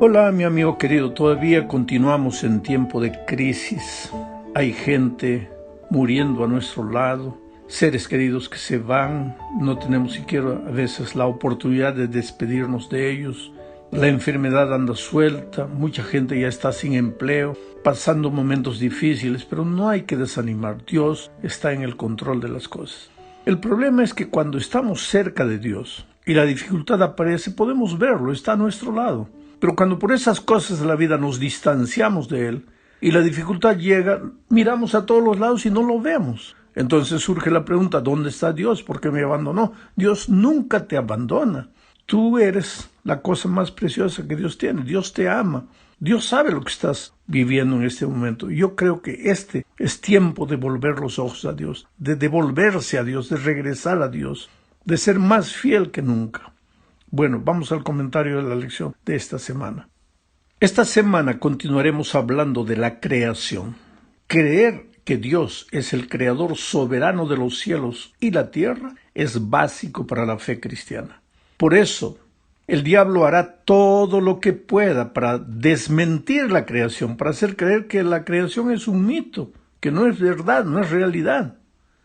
Hola, mi amigo querido, todavía continuamos en tiempo de crisis. Hay gente muriendo a nuestro lado, seres queridos que se van, no tenemos siquiera a veces la oportunidad de despedirnos de ellos. La enfermedad anda suelta, mucha gente ya está sin empleo, pasando momentos difíciles, pero no hay que desanimar. Dios está en el control de las cosas. El problema es que cuando estamos cerca de Dios y la dificultad aparece, podemos verlo, está a nuestro lado. Pero cuando por esas cosas de la vida nos distanciamos de Él y la dificultad llega, miramos a todos los lados y no lo vemos. Entonces surge la pregunta, ¿dónde está Dios? ¿Por qué me abandonó? Dios nunca te abandona. Tú eres la cosa más preciosa que Dios tiene. Dios te ama. Dios sabe lo que estás viviendo en este momento. Yo creo que este es tiempo de volver los ojos a Dios, de devolverse a Dios, de regresar a Dios, de ser más fiel que nunca. Bueno, vamos al comentario de la lección de esta semana. Esta semana continuaremos hablando de la creación. Creer que Dios es el creador soberano de los cielos y la tierra es básico para la fe cristiana. Por eso, el diablo hará todo lo que pueda para desmentir la creación, para hacer creer que la creación es un mito, que no es verdad, no es realidad.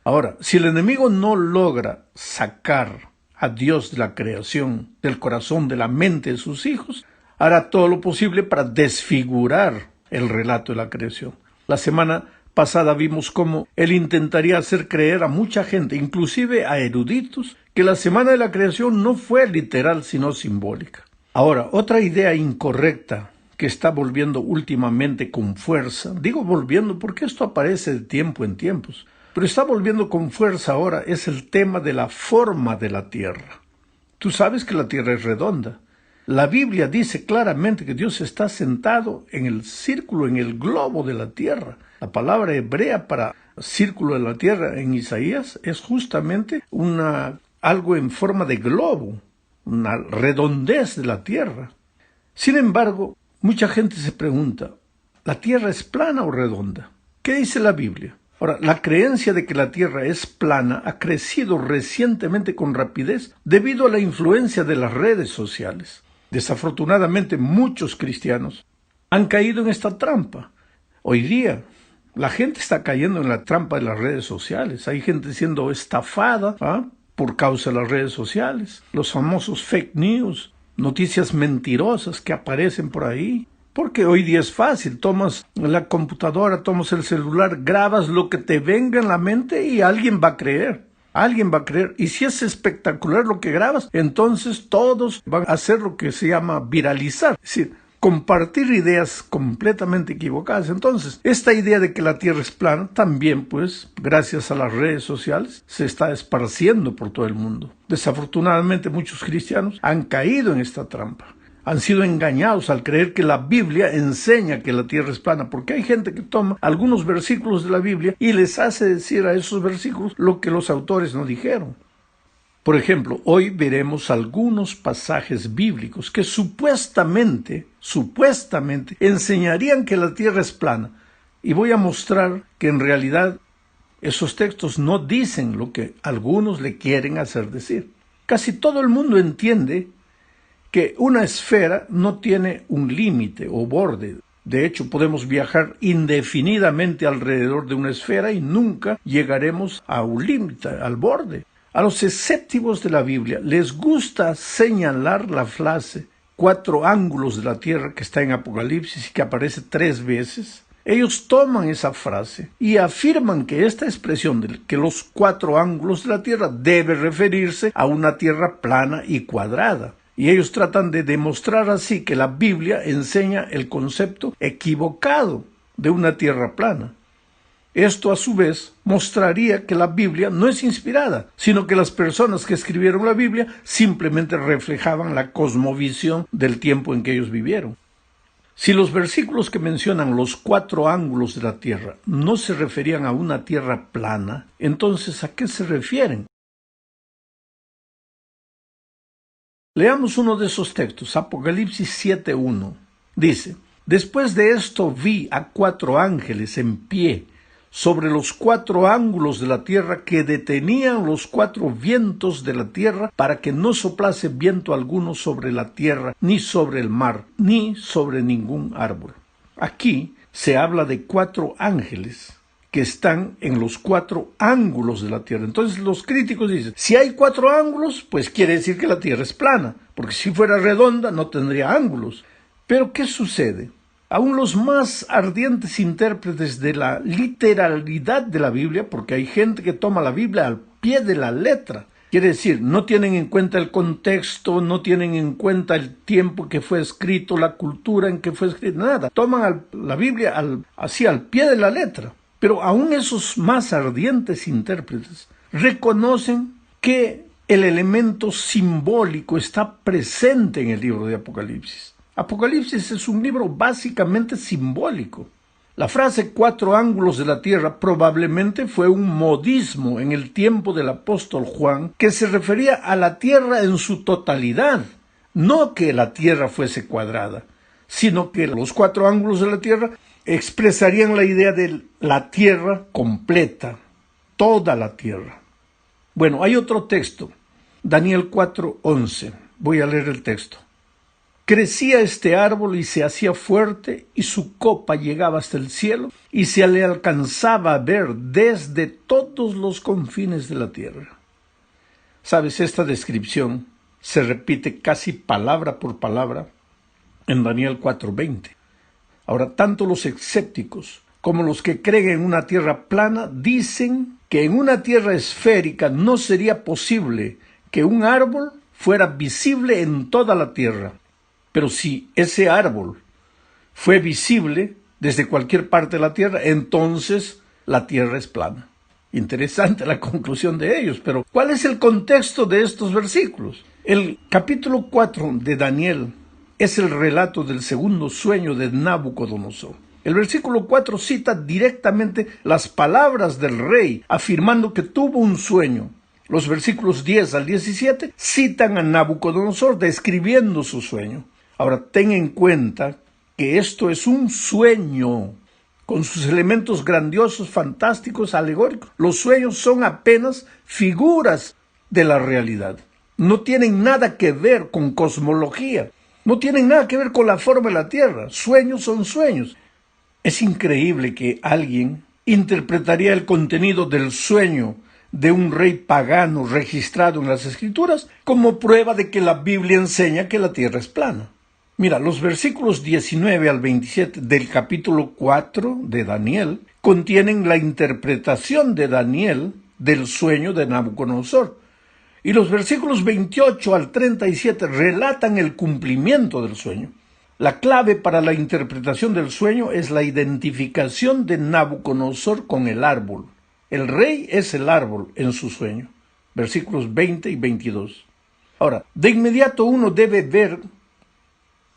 Ahora, si el enemigo no logra sacar a Dios de la creación, del corazón, de la mente de sus hijos, hará todo lo posible para desfigurar el relato de la creación. La semana pasada vimos cómo él intentaría hacer creer a mucha gente, inclusive a eruditos, que la semana de la creación no fue literal sino simbólica. Ahora, otra idea incorrecta que está volviendo últimamente con fuerza, digo volviendo porque esto aparece de tiempo en tiempos, pero está volviendo con fuerza ahora, es el tema de la forma de la tierra. Tú sabes que la tierra es redonda. La Biblia dice claramente que Dios está sentado en el círculo, en el globo de la tierra. La palabra hebrea para círculo de la tierra en Isaías es justamente algo en forma de globo, una redondez de la tierra. Sin embargo, mucha gente se pregunta, ¿la tierra es plana o redonda? ¿Qué dice la Biblia? Ahora, la creencia de que la Tierra es plana ha crecido recientemente con rapidez debido a la influencia de las redes sociales. Desafortunadamente, muchos cristianos han caído en esta trampa. Hoy día, la gente está cayendo en la trampa de las redes sociales. Hay gente siendo estafada por causa de las redes sociales. Los famosos fake news, noticias mentirosas que aparecen por ahí. Porque hoy día es fácil, tomas la computadora, tomas el celular, grabas lo que te venga en la mente y alguien va a creer. Alguien va a creer. Y si es espectacular lo que grabas, entonces todos van a hacer lo que se llama viralizar. Es decir, compartir ideas completamente equivocadas. Entonces, esta idea de que la Tierra es plana también, pues, gracias a las redes sociales, se está esparciendo por todo el mundo. Desafortunadamente, muchos cristianos han caído en esta trampa. Han sido engañados al creer que la Biblia enseña que la tierra es plana, porque hay gente que toma algunos versículos de la Biblia y les hace decir a esos versículos lo que los autores no dijeron. Por ejemplo, hoy veremos algunos pasajes bíblicos que supuestamente enseñarían que la tierra es plana. Y voy a mostrar que en realidad esos textos no dicen lo que algunos le quieren hacer decir. Casi todo el mundo entiende que una esfera no tiene un límite o borde. De hecho, podemos viajar indefinidamente alrededor de una esfera y nunca llegaremos a un límite, al borde. A los escépticos de la Biblia les gusta señalar la frase 4 ángulos de la tierra que está en Apocalipsis y que aparece 3 veces. Ellos toman esa frase y afirman que esta expresión de que los 4 ángulos de la tierra debe referirse a una tierra plana y cuadrada. Y ellos tratan de demostrar así que la Biblia enseña el concepto equivocado de una tierra plana. Esto a su vez mostraría que la Biblia no es inspirada, sino que las personas que escribieron la Biblia simplemente reflejaban la cosmovisión del tiempo en que ellos vivieron. Si los versículos que mencionan los 4 ángulos de la tierra no se referían a una tierra plana, entonces ¿a qué se refieren? Leamos uno de esos textos, Apocalipsis 7:1. Dice, después de esto vi a 4 ángeles en pie sobre los 4 ángulos de la tierra, que detenían los 4 vientos de la tierra, para que no soplase viento alguno sobre la tierra, ni sobre el mar, ni sobre ningún árbol. Aquí se habla de 4 ángeles que están en los 4 ángulos de la tierra. Entonces los críticos dicen, si hay 4 ángulos, pues quiere decir que la tierra es plana, porque si fuera redonda no tendría ángulos. Pero ¿qué sucede? Aún los más ardientes intérpretes de la literalidad de la Biblia, porque hay gente que toma la Biblia al pie de la letra, quiere decir, no tienen en cuenta el contexto, no tienen en cuenta el tiempo que fue escrito, la cultura en que fue escrito, nada. Toman la Biblia así al pie de la letra. Pero aún esos más ardientes intérpretes reconocen que el elemento simbólico está presente en el libro de Apocalipsis. Apocalipsis es un libro básicamente simbólico. La frase 4 ángulos de la tierra probablemente fue un modismo en el tiempo del apóstol Juan, que se refería a la tierra en su totalidad, no que la tierra fuese cuadrada, sino que los 4 ángulos de la tierra expresarían la idea de la tierra completa, toda la tierra. Bueno, hay otro texto, Daniel 4:11. Voy a leer el texto. Crecía este árbol y se hacía fuerte, y su copa llegaba hasta el cielo, y se le alcanzaba a ver desde todos los confines de la tierra. ¿Sabes? Esta descripción se repite casi palabra por palabra en Daniel 4:20. Ahora, tanto los escépticos como los que creen en una tierra plana dicen que en una tierra esférica no sería posible que un árbol fuera visible en toda la tierra. Pero si ese árbol fue visible desde cualquier parte de la tierra, entonces la tierra es plana. Interesante la conclusión de ellos, pero ¿cuál es el contexto de estos versículos? El capítulo 4 de Daniel es el relato del segundo sueño de Nabucodonosor. El versículo 4 cita directamente las palabras del rey, afirmando que tuvo un sueño. Los versículos 10 al 17 citan a Nabucodonosor describiendo su sueño. Ahora, ten en cuenta que esto es un sueño, con sus elementos grandiosos, fantásticos, alegóricos. Los sueños son apenas figuras de la realidad. No tienen nada que ver con cosmología. No tienen nada que ver con la forma de la Tierra. Sueños son sueños. Es increíble que alguien interpretaría el contenido del sueño de un rey pagano registrado en las Escrituras como prueba de que la Biblia enseña que la Tierra es plana. Mira, los versículos 19 al 27 del capítulo 4 de Daniel contienen la interpretación de Daniel del sueño de Nabucodonosor. Y los versículos 28 al 37 relatan el cumplimiento del sueño. La clave para la interpretación del sueño es la identificación de Nabucodonosor con el árbol. El rey es el árbol en su sueño. Versículos 20 y 22. Ahora, de inmediato uno debe ver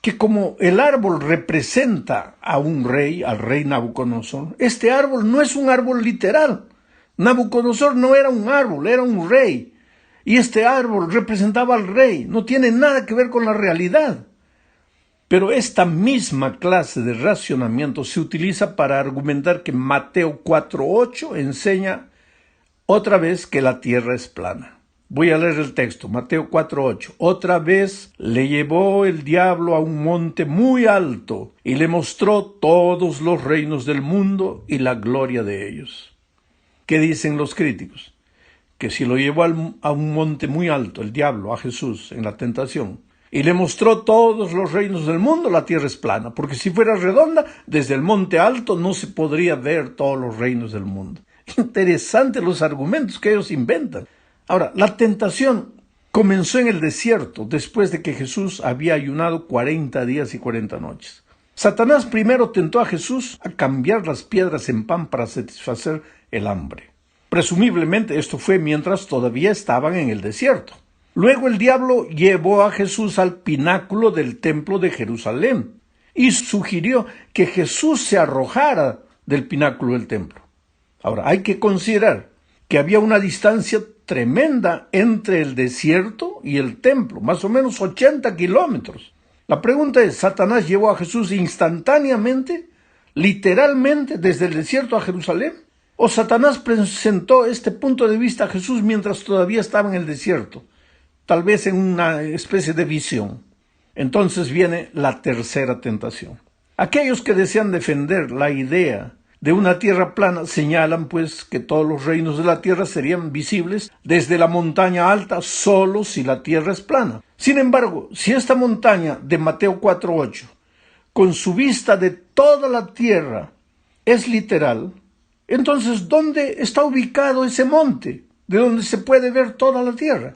que como el árbol representa a un rey, al rey Nabucodonosor, este árbol no es un árbol literal. Nabucodonosor no era un árbol, era un rey. Y este árbol representaba al rey, no tiene nada que ver con la realidad. Pero esta misma clase de racionamiento se utiliza para argumentar que Mateo 4:8 enseña otra vez que la tierra es plana. Voy a leer el texto, Mateo 4:8. Otra vez le llevó el diablo a un monte muy alto y le mostró todos los reinos del mundo y la gloria de ellos. ¿Qué dicen los críticos? Que si lo llevó a un monte muy alto, el diablo, a Jesús en la tentación, y le mostró todos los reinos del mundo, la tierra es plana, porque si fuera redonda, desde el monte alto no se podría ver todos los reinos del mundo. Interesantes los argumentos que ellos inventan. Ahora, la tentación comenzó en el desierto, después de que Jesús había ayunado 40 días y 40 noches. Satanás primero tentó a Jesús a cambiar las piedras en pan para satisfacer el hambre. Presumiblemente esto fue mientras todavía estaban en el desierto. Luego el diablo llevó a Jesús al pináculo del templo de Jerusalén y sugirió que Jesús se arrojara del pináculo del templo. Ahora, hay que considerar que había una distancia tremenda entre el desierto y el templo, más o menos 80 kilómetros. La pregunta es, ¿Satanás llevó a Jesús instantáneamente, literalmente, desde el desierto a Jerusalén? ¿O Satanás presentó este punto de vista a Jesús mientras todavía estaba en el desierto? Tal vez en una especie de visión. Entonces viene la tercera tentación. Aquellos que desean defender la idea de una tierra plana señalan pues que todos los reinos de la tierra serían visibles desde la montaña alta solo si la tierra es plana. Sin embargo, si esta montaña de Mateo 4:8, con su vista de toda la tierra, es literal, entonces ¿dónde está ubicado ese monte de donde se puede ver toda la tierra?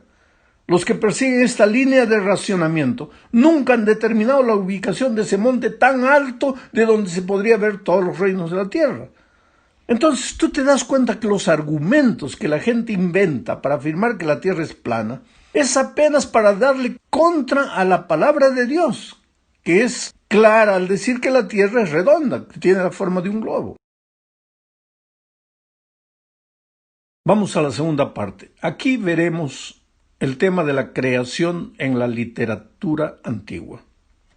Los que persiguen esta línea de racionamiento nunca han determinado la ubicación de ese monte tan alto de donde se podría ver todos los reinos de la tierra. Entonces tú te das cuenta que los argumentos que la gente inventa para afirmar que la tierra es plana es apenas para darle contra a la palabra de Dios, que es clara al decir que la tierra es redonda, que tiene la forma de un globo. Vamos a la segunda parte. Aquí veremos el tema de la creación en la literatura antigua.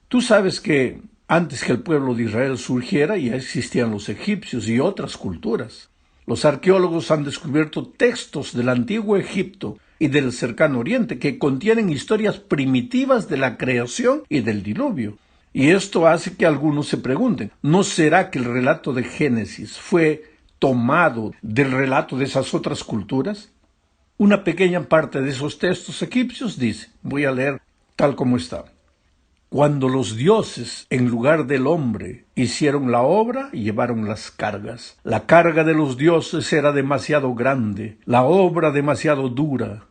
Tú sabes que antes que el pueblo de Israel surgiera ya existían los egipcios y otras culturas. Los arqueólogos han descubierto textos del antiguo Egipto y del cercano Oriente que contienen historias primitivas de la creación y del diluvio. Y esto hace que algunos se pregunten, ¿no será que el relato de Génesis fue tomado del relato de esas otras culturas? Una pequeña parte de esos textos egipcios dice, voy a leer tal como está. Cuando los dioses, en lugar del hombre, hicieron la obra, llevaron las cargas. La carga de los dioses era demasiado grande, la obra demasiado dura,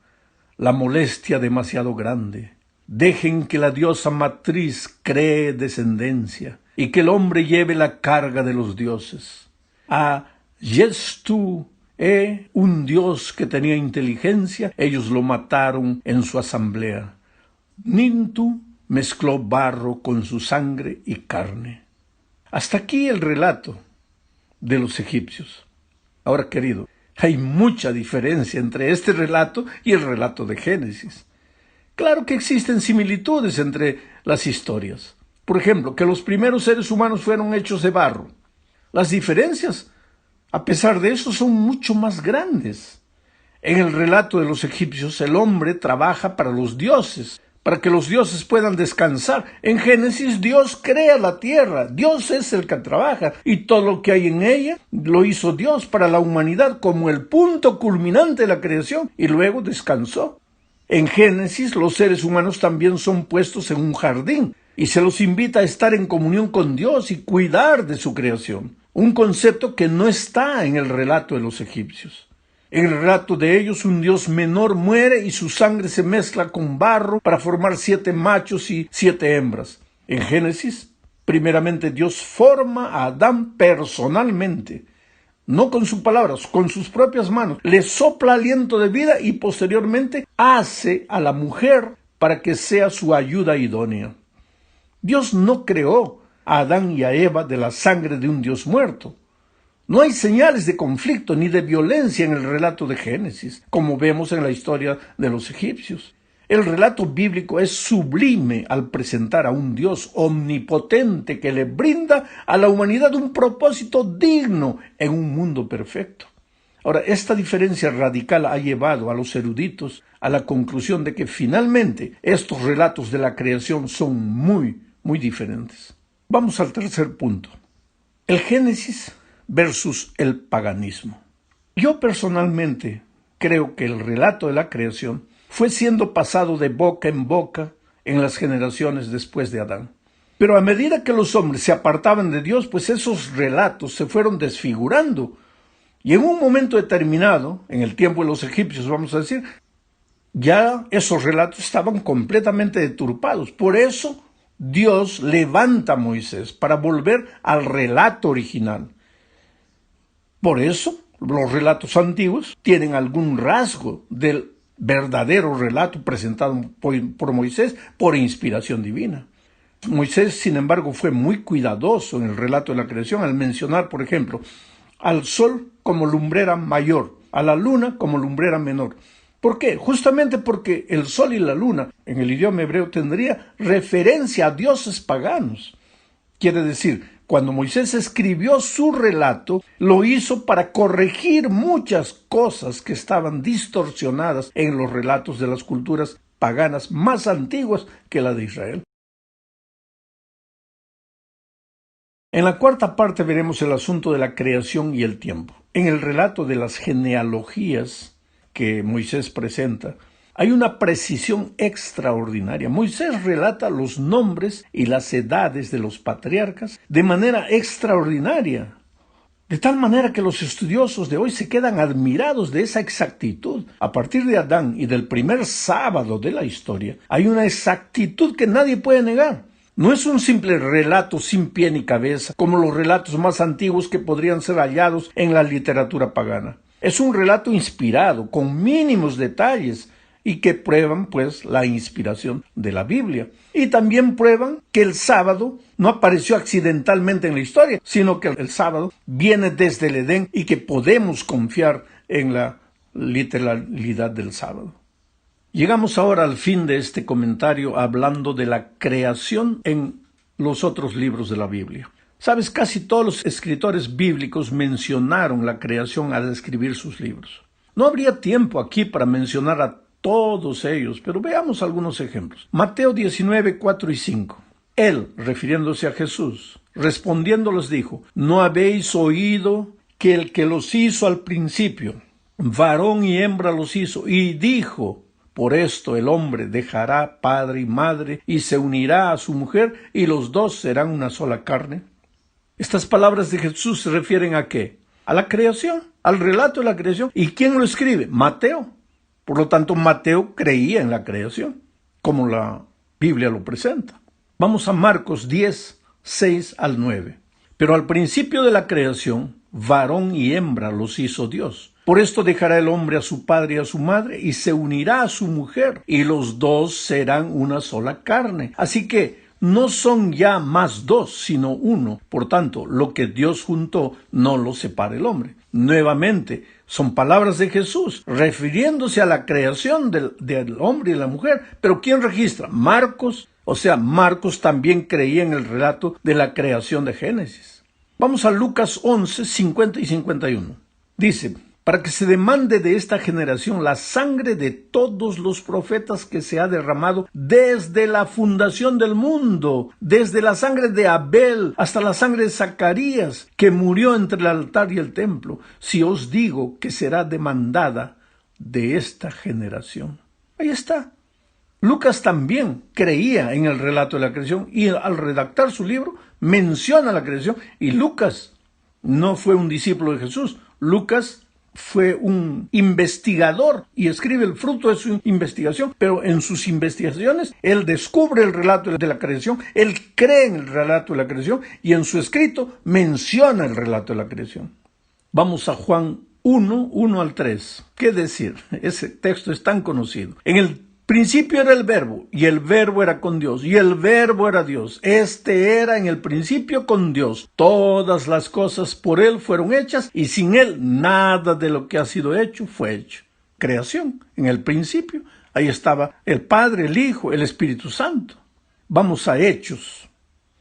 la molestia demasiado grande. Dejen que la diosa matriz cree descendencia y que el hombre lleve la carga de los dioses. A Yestu, un dios que tenía inteligencia, ellos lo mataron en su asamblea. Nintu mezcló barro con su sangre y carne. Hasta aquí el relato de los egipcios. Ahora, querido, hay mucha diferencia entre este relato y el relato de Génesis. Claro que existen similitudes entre las historias. Por ejemplo, que los primeros seres humanos fueron hechos de barro. Las diferencias, a pesar de eso, son mucho más grandes. En el relato de los egipcios, el hombre trabaja para los dioses, para que los dioses puedan descansar. En Génesis, Dios crea la tierra, Dios es el que trabaja, y todo lo que hay en ella lo hizo Dios para la humanidad como el punto culminante de la creación, y luego descansó. En Génesis, los seres humanos también son puestos en un jardín, y se los invita a estar en comunión con Dios y cuidar de su creación. Un concepto que no está en el relato de los egipcios. En el relato de ellos, un dios menor muere y su sangre se mezcla con barro para formar 7 machos y 7 hembras. En Génesis, primeramente Dios forma a Adán personalmente, no con sus palabras, con sus propias manos. Le sopla aliento de vida y posteriormente hace a la mujer para que sea su ayuda idónea. Dios no creó a Adán y a Eva de la sangre de un Dios muerto. No hay señales de conflicto ni de violencia en el relato de Génesis, como vemos en la historia de los egipcios. El relato bíblico es sublime al presentar a un Dios omnipotente que le brinda a la humanidad un propósito digno en un mundo perfecto. Ahora, esta diferencia radical ha llevado a los eruditos a la conclusión de que finalmente estos relatos de la creación son muy diferentes. Vamos al tercer punto. El Génesis versus el paganismo. Yo personalmente creo que el relato de la creación fue siendo pasado de boca en boca en las generaciones después de Adán. Pero a medida que los hombres se apartaban de Dios, pues esos relatos se fueron desfigurando. Y en un momento determinado, en el tiempo de los egipcios, vamos a decir, ya esos relatos estaban completamente deturpados. Por eso Dios levanta a Moisés para volver al relato original. Por eso los relatos antiguos tienen algún rasgo del verdadero relato presentado por Moisés por inspiración divina. Moisés, sin embargo, fue muy cuidadoso en el relato de la creación al mencionar, por ejemplo, al sol como lumbrera mayor, a la luna como lumbrera menor. ¿Por qué? Justamente porque el sol y la luna en el idioma hebreo tendría referencia a dioses paganos. Quiere decir, Cuando Moisés escribió su relato, lo hizo para corregir muchas cosas que estaban distorsionadas en los relatos de las culturas paganas más antiguas que la de Israel. En la cuarta parte veremos el asunto de la creación y el tiempo. En el relato de las genealogías que Moisés presenta, hay una precisión extraordinaria. Moisés relata los nombres y las edades de los patriarcas de manera extraordinaria, de tal manera que los estudiosos de hoy se quedan admirados de esa exactitud. A partir de Adán y del primer sábado de la historia, hay una exactitud que nadie puede negar. No es un simple relato sin pie ni cabeza, como los relatos más antiguos que podrían ser hallados en la literatura pagana. Es un relato inspirado, con mínimos detalles, y que prueban, pues, la inspiración de la Biblia. Y también prueban que el sábado no apareció accidentalmente en la historia, sino que el sábado viene desde el Edén y que podemos confiar en la literalidad del sábado. Llegamos ahora al fin de este comentario hablando de la creación en los otros libros de la Biblia. Sabes, casi todos los escritores bíblicos mencionaron la creación al escribir sus libros. No habría tiempo aquí para mencionar a todos ellos, pero veamos algunos ejemplos. Mateo 19, 4 y 5. Él, refiriéndose a Jesús, respondiendo les dijo: ¿no habéis oído que el que los hizo al principio, varón y hembra los hizo? Y dijo: por esto el hombre dejará padre y madre y se unirá a su mujer y los dos serán una sola carne. Estas palabras de Jesús se refieren ¿a qué? A la creación, al relato de la creación. ¿Y quién lo escribe? Mateo. Por lo tanto, Mateo creía en la creación, como la Biblia lo presenta. Vamos a Marcos 10, 6 al 9. Pero al principio de la creación, varón y hembra los hizo Dios. Por esto dejará el hombre a su padre y a su madre, y se unirá a su mujer, y los dos serán una sola carne. Así que no son ya más dos, sino uno. Por tanto, lo que Dios juntó, no lo separa el hombre. Nuevamente, son palabras de Jesús, refiriéndose a la creación del hombre y la mujer. Pero ¿quién registra? Marcos. O sea, Marcos también creía en el relato de la creación de Génesis. Vamos a Lucas 11, 50 y 51. Dice: para que se demande de esta generación la sangre de todos los profetas que se ha derramado desde la fundación del mundo, desde la sangre de Abel hasta la sangre de Zacarías, que murió entre el altar y el templo. Si os digo que será demandada de esta generación. Ahí está. Lucas también creía en el relato de la creación y al redactar su libro menciona la creación. Y Lucas no fue un discípulo de Jesús. Lucas fue un investigador y escribe el fruto de su investigación, pero en sus investigaciones él descubre el relato de la creación, él cree en el relato de la creación y en su escrito menciona el relato de la creación. Vamos a Juan 1, 1 al 3. ¿Qué decir? Ese texto es tan conocido. En el principio era el verbo, y el verbo era con Dios, y el verbo era Dios. Este era en el principio con Dios. Todas las cosas por Él fueron hechas, y sin Él nada de lo que ha sido hecho fue hecho. Creación, en el principio. Ahí estaba el Padre, el Hijo, el Espíritu Santo. Vamos a Hechos,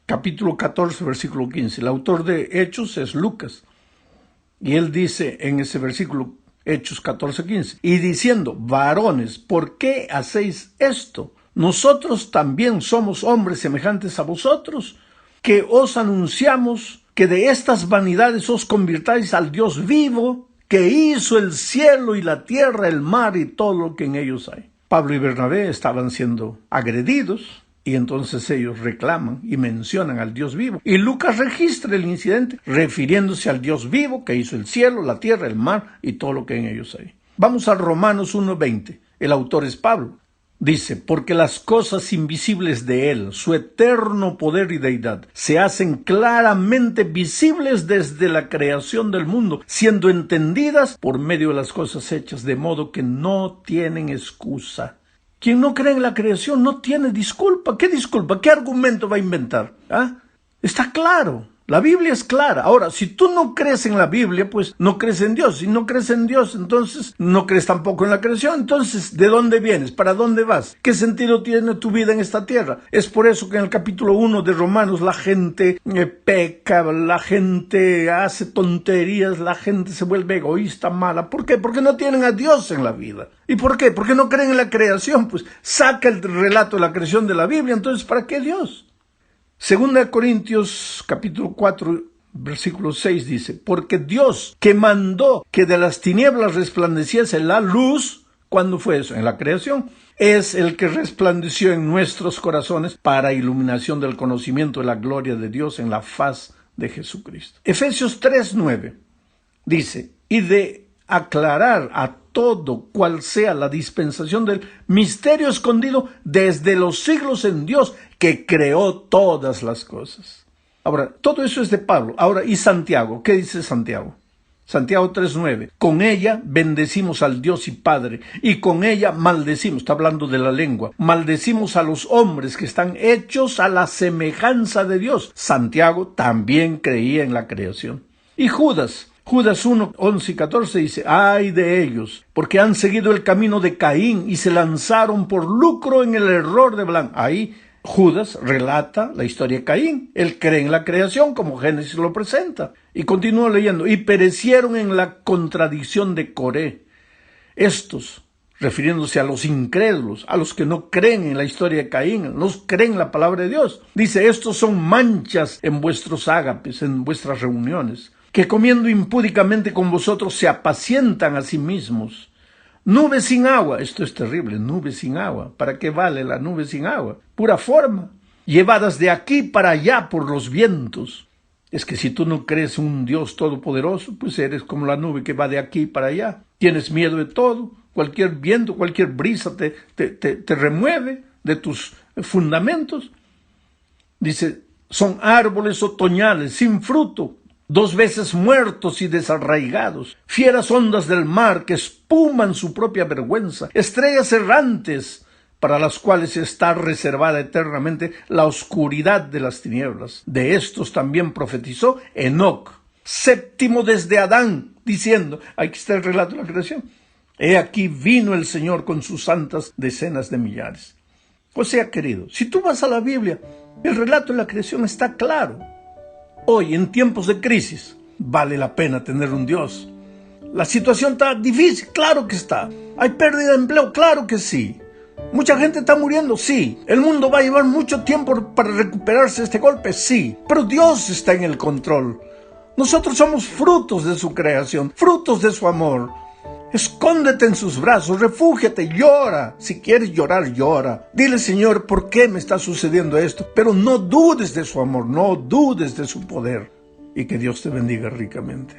capítulo 14, versículo 15. El autor de Hechos es Lucas. Y él dice en ese versículo, Hechos 14:15, y diciendo: varones, ¿por qué hacéis esto? Nosotros también somos hombres semejantes a vosotros, que os anunciamos que de estas vanidades os convirtáis al Dios vivo, que hizo el cielo y la tierra, el mar y todo lo que en ellos hay. Pablo y Bernabé estaban siendo agredidos, y entonces ellos reclaman y mencionan al Dios vivo. Y Lucas registra el incidente refiriéndose al Dios vivo que hizo el cielo, la tierra, el mar y todo lo que en ellos hay. Vamos a Romanos 1:20. El autor es Pablo. Dice: porque las cosas invisibles de Él, su eterno poder y deidad, se hacen claramente visibles desde la creación del mundo, siendo entendidas por medio de las cosas hechas, de modo que no tienen excusa. Quien no cree en la creación no tiene disculpa. ¿Qué disculpa? ¿Qué argumento va a inventar? Está claro. La Biblia es clara. Ahora, si tú no crees en la Biblia, pues no crees en Dios. Si no crees en Dios, entonces no crees tampoco en la creación. Entonces, ¿de dónde vienes? ¿Para dónde vas? ¿Qué sentido tiene tu vida en esta tierra? Es por eso que en el capítulo 1 de Romanos la gente peca, la gente hace tonterías, la gente se vuelve egoísta, mala. ¿Por qué? Porque no tienen a Dios en la vida. ¿Y por qué? Porque no creen en la creación. Pues saca el relato de la creación de la Biblia. Entonces, ¿para qué Dios? Segunda de Corintios capítulo 4, versículo 6 dice, porque Dios que mandó que de las tinieblas resplandeciese la luz, ¿cuándo fue eso? En la creación. Es el que resplandeció en nuestros corazones para iluminación del conocimiento de la gloria de Dios en la faz de Jesucristo. Efesios 3:9 dice, y de aclarar a todo cual sea la dispensación del misterio escondido desde los siglos en Dios, que creó todas las cosas. Ahora, todo eso es de Pablo. Ahora, ¿y Santiago? ¿Qué dice Santiago? Santiago 3:9. Con ella bendecimos al Dios y Padre, y con ella maldecimos, está hablando de la lengua, maldecimos a los hombres que están hechos a la semejanza de Dios. Santiago también creía en la creación. Y Judas 1, 11 y 14 dice, ay de ellos, porque han seguido el camino de Caín y se lanzaron por lucro en el error de Balaam. Ahí Judas relata la historia de Caín. Él cree en la creación como Génesis lo presenta. Y continúa leyendo, y perecieron en la contradicción de Coré. Estos, refiriéndose a los incrédulos, a los que no creen en la historia de Caín, no creen en la palabra de Dios. Dice, estos son manchas en vuestros ágapes, en vuestras reuniones, que comiendo impúdicamente con vosotros se apacientan a sí mismos. Nubes sin agua, esto es terrible, nubes sin agua. ¿Para qué vale la nube sin agua? Pura forma, llevadas de aquí para allá por los vientos. Es que si tú no crees en un Dios todopoderoso, pues eres como la nube que va de aquí para allá. Tienes miedo de todo, cualquier viento, cualquier brisa te remueve de tus fundamentos. Dice, son árboles otoñales sin fruto, 2 veces muertos y desarraigados, fieras ondas del mar que espuman su propia vergüenza, estrellas errantes para las cuales está reservada eternamente la oscuridad de las tinieblas. De estos también profetizó Enoc, 7º desde Adán, diciendo, aquí está el relato de la creación, he aquí vino el Señor con sus santas decenas de millares. O sea, querido, si tú vas a la Biblia, el relato de la creación está claro. Hoy, en tiempos de crisis, vale la pena tener un Dios. La situación está difícil, claro que está. Hay pérdida de empleo, claro que sí. Mucha gente está muriendo, sí. El mundo va a llevar mucho tiempo para recuperarse de este golpe, sí. Pero Dios está en el control. Nosotros somos frutos de su creación, frutos de su amor. Escóndete en sus brazos, refúgiate, llora. Si quieres llorar, llora. Dile, Señor, ¿por qué me está sucediendo esto? Pero no dudes de su amor, no dudes de su poder. Y que Dios te bendiga ricamente.